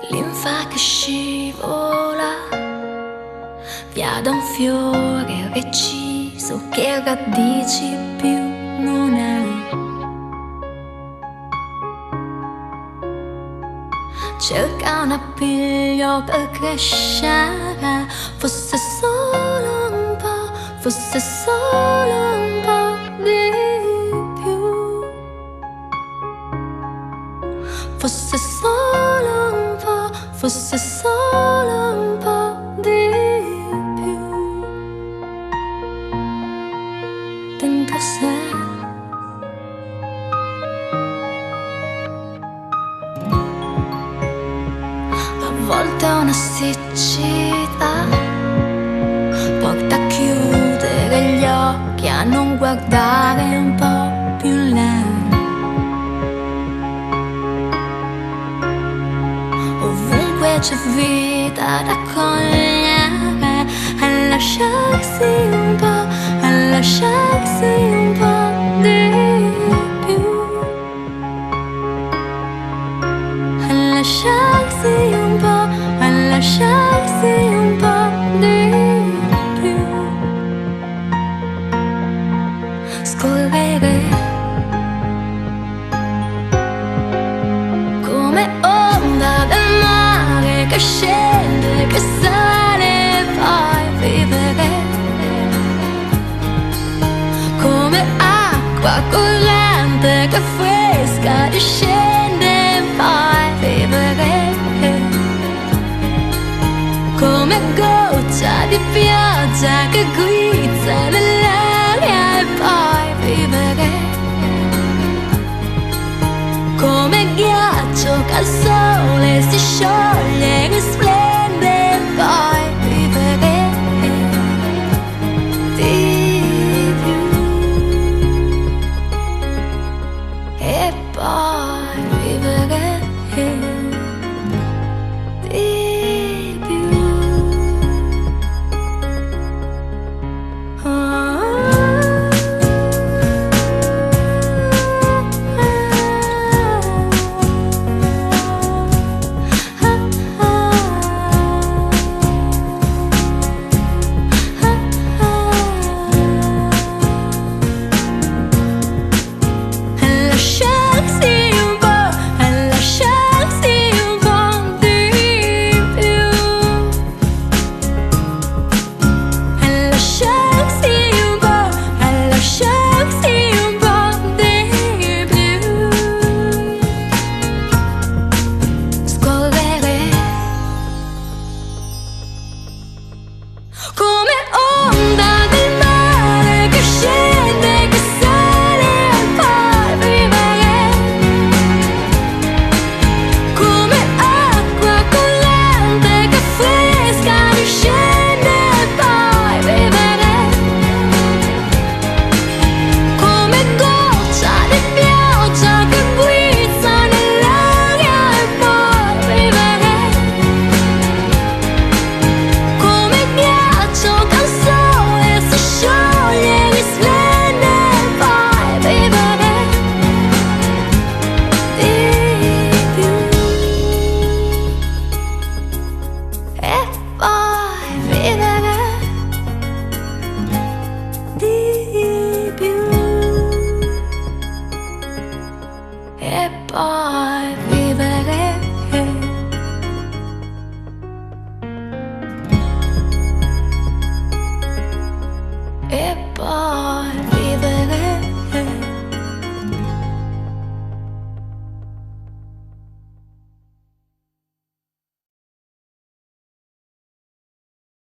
linfa che scivola via da un fiore reciso che radici più non ha. Cerca un appiglio per crescere, fosse solo un po', fosse solo un po' di più, fosse solo un po', fosse solo un po' di più dentro sé. A volte una siccità porta a chiudere gli occhi, a non guardare un po' più là. Ovunque c'è vita da cogliere, a lasciarsi un po', a lasciarsi un po' di più, a lasciarsi un po', a lasciarsi un po' di più. Scorrere come onda del mare che scende, che sale, poi vivere come acqua corrente che fresca discende, poi vivere come goccia di pioggia che guizza nell'aria e poi vivere come ghiaccio che al sole si